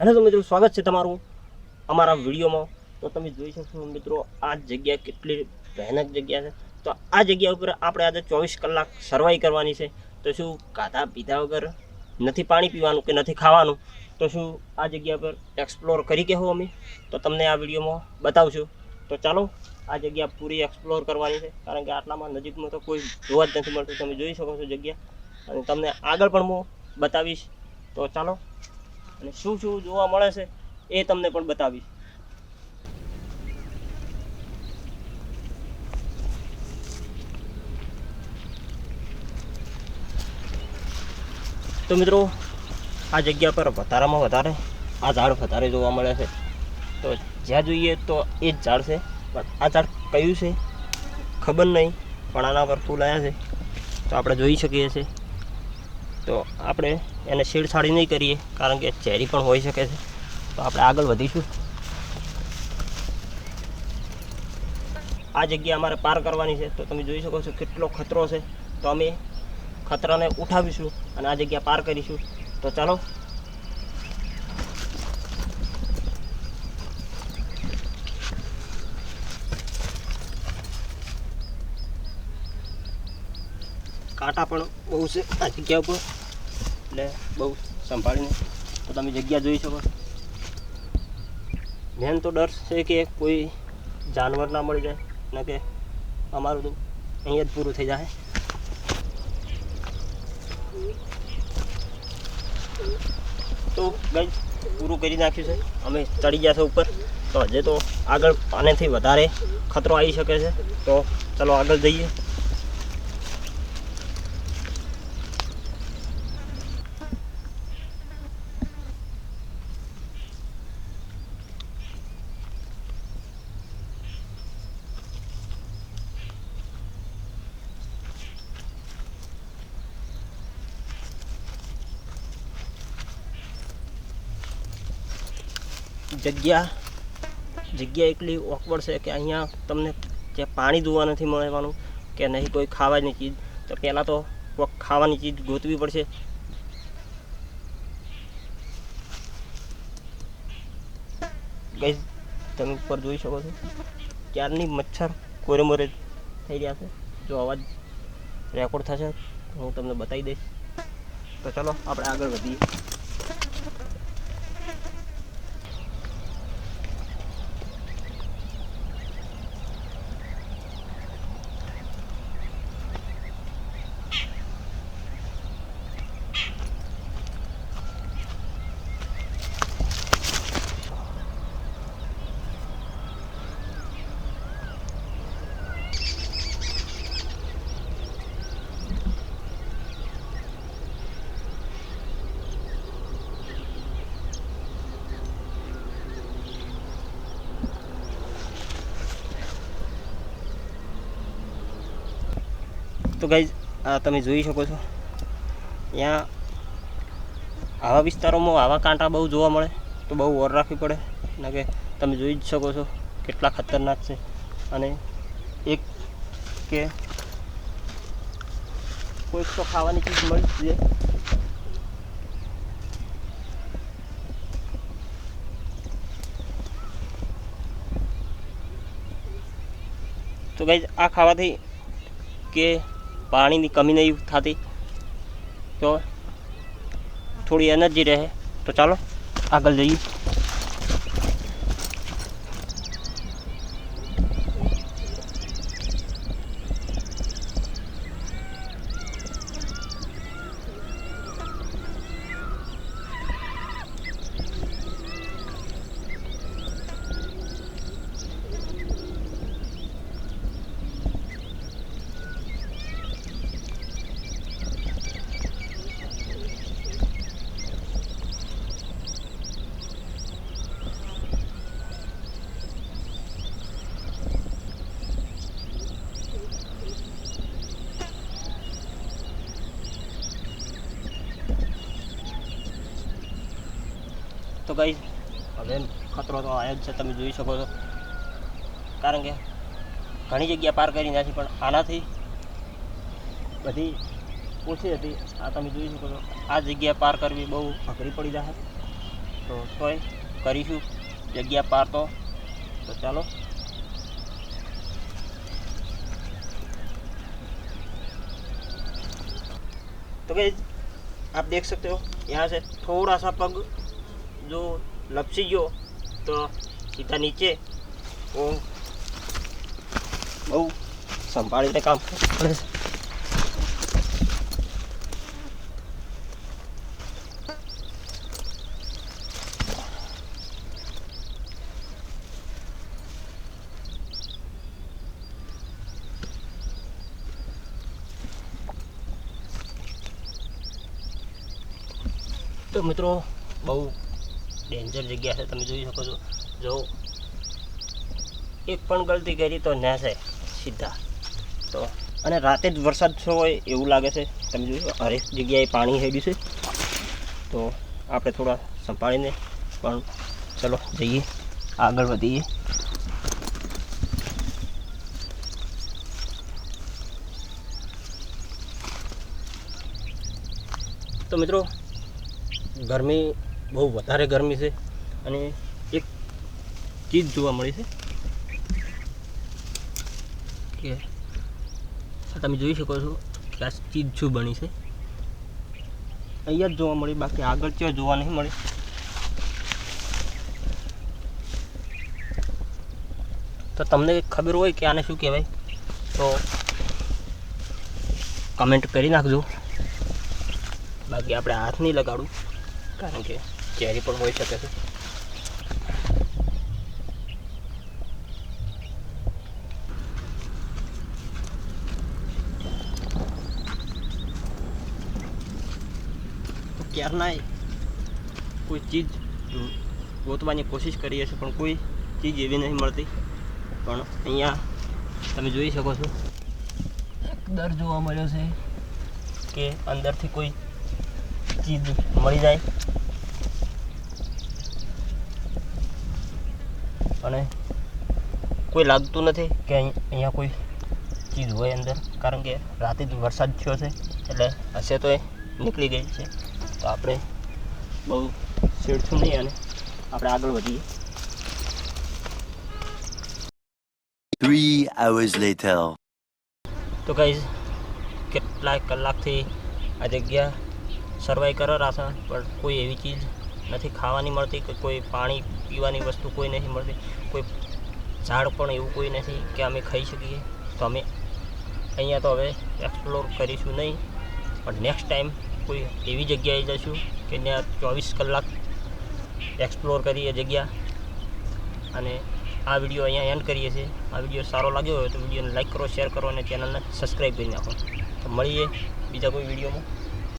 Hello તો મિત્રો, સ્વાગત છે તમારું અમારા વિડીયોમાં। તો તમે જોઈ શકશો મિત્રો, આ જગ્યા કેટલી ભયાનક જગ્યા છે। તો આ જગ્યા ઉપર આપણે આજે 24 કલાક સર્વાઈવ કરવાની છે। તો શું ખાધા પીધા વગર નથી પાણી પીવાનું કે નથી ખાવાનું, તો શું આ જગ્યા પર એક્સપ્લોર કરી કે હો અમે તો તમને આ વિડીયોમાં બતાવશું। તો ચાલો આ જગ્યા પૂરી એક્સપ્લોર કરવાની છે, કારણ કે આટલામાં નજીકમાં તો કોઈ જોવા જ નથી મળતું। તમે જોઈ શકો છો જગ્યા, અને તમને આગળ પણ હું બતાવીશ। તો ચાલો, અને શું શું જોવા મળે છે એ તમને પણ બતાવીશ। તો મિત્રો, આ જગ્યા પર વધારામાં વધારે આ ઝાડ વધારે જોવા મળે છે। તો જ્યાં જોઈએ તો એ જ ઝાડ છે, પણ આ ઝાડ કયું છે ખબર નહીં, પણ આના પર ફૂલ આવ્યા છે તો આપણે જોઈ શકીએ છીએ। તો આપણે એને છેડછાડી નહીં કરીએ, કારણ કે ઝેરી પણ હોઈ શકે છે। તો આપણે આગળ વધીશું। આ જગ્યા અમારે પાર કરવાની છે, તો તમે જોઈ શકો છો કેટલો ખતરો છે। તો અમે ખતરાને ઉઠાવીશું અને આ જગ્યા પાર કરીશું। તો ચાલો, કાંટા પણ બહુ છે આ જગ્યા ઉપર, એટલે બહુ સંભાળીને તો તમે જગ્યા જોઈ શકો છો। મેન તો ડર છે કે કોઈ જાનવર ના મળી જાય, ને કે અમારું તો અહીંયા જ પૂરું થઈ જાય। તો ગાઈસ, પૂરું કરી નાખ્યું છે, અમે ચડી ગયા છે ઉપર। તો હજે તો આગળ આનેથી વધારે ખતરો આવી શકે છે, તો ચલો આગળ જઈએ। જગ્યા એટલી ઓકવર્ડ છે કે અહીંયા તમને જે પાણી જોવા નથી મળવાનું, કે નહીં કોઈ ખાવાની ચીજ, તો પહેલાં તો કોઈક ખાવાની ચીજ ગોતવી પડશે। ગાઈસ, તમે ઉપર જોઈ શકો છો ક્યારની મચ્છર કોરેમોરે થઈ રહ્યા છે। જો અવાજ રેકોર્ડ થશે તો હું તમને બતાવી દઈશ। તો ચલો આપણે આગળ વધીએ। તો ગાઈઝ, આ તમે જોઈ શકો છો, અહીંયા આવા વિસ્તારોમાં આવા કાંટા બહુ જોવા મળે, તો બહુ ઓર રાખવી પડે, ને કે તમે જોઈ જ શકો છો કેટલા ખતરનાક છે। અને એક કે કોઈક તો ખાવાની ચીજ મળી જ જાય। તો ગાઈઝ, આ ખાવાથી કે પાણીની કમી નહીં થતી, તો થોડી એનર્જી રહે। તો ચાલો આગળ જઈએ। તો ગાઈસ, હવે ખતરો તો આવ્યો જ છે, તમે જોઈ શકો છો, કારણ કે ઘણી જગ્યા પાર કરી નાખી, પણ આનાથી બધી ઓછી હતી। આ તમે જોઈ શકો છો, આ જગ્યા પાર કરવી બહુ અઘરી પડી જાય। તો તોય કરીશું જગ્યા પાર તો ચાલો। तो गाइस आप देख सकते हो यहाँ से थोड़ा सा पग जो लपसी गयो तो सीधा नीचे वो बहु संभाळीने काम करे छे। तो मित्रों बहु डेन्जर जग्या है, तमे जोई शको छो। जो एक पण गलती करी तो नेसे सीधा तो अने राते ज वरसाद छो होय एवुं लागे छे। तमे जोई हरेक जग्याए पाणी हेड्युं छे तो आपणे थोड़ा संभाळीने पण चलो जईए आगळ वधीए। तो मित्रों गरमी बहु वधारे गरमी है अने एक चीज जोवा मळी छे के तमे जोई शको छो के आ चीज शुं बनी छे। अहींया ज जोवा मळी, बाकी आगळ क्यां जोवा नहीं मळी। तो तमने खबर होय के आने शुं कहेवाय तो कमेंट करी नाखजो। बाकी आपणे हाथ नहीं लगाड़ू कारण के चेरी पण होई शके छे। क्यारना कोई चीज गोतवानी कोशिश करीए छे पण कोई चीज एवी नहीं मळती। पण अहींया तमे जोई शको छो एक दर जोवा मळ्यो छे के अंदरथी कोई चीज मळी जाए अने कोई लागतुं नथी के अहींया कोई चीज होय अंदर, कारण के राते ज वरसाद थयो छे एटले हशे तो निकली गई छे। तो आपणे बहु छेड़छूं नहीं अने आपणे आगळ वधीए। 3 hours later. तो गाइस કેટલાય કલાકથી આ જગ્યા સર્વાઈ કરી રહ્યા છે પણ કોઈ એવી ચીજ નથી ખાવાની મળતી કે કોઈ પાણી પીવાની વસ્તુ કોઈ નથી મળતી, કોઈ ઝાડ પણ એવું કોઈ નથી કે અમે ખાઈ શકીએ। તો અમે અહીંયા તો હવે એક્સપ્લોર કરીશું નહીં પણ નેક્સ્ટ ટાઈમ કોઈ એવી જગ્યાએ જઈશું કે ત્યાં 24 કલાક એક્સપ્લોર કરીએ જગ્યા। અને આ વિડીયો અહીંયા એન્ડ કરીએ છીએ। આ વિડીયો સારો લાગ્યો હોય તો વિડીયોને લાઈક કરો, શેર કરો અને ચેનલને સબસ્ક્રાઈબ કરી નાખો। તો મળીએ બીજા કોઈ વિડીયોમાં।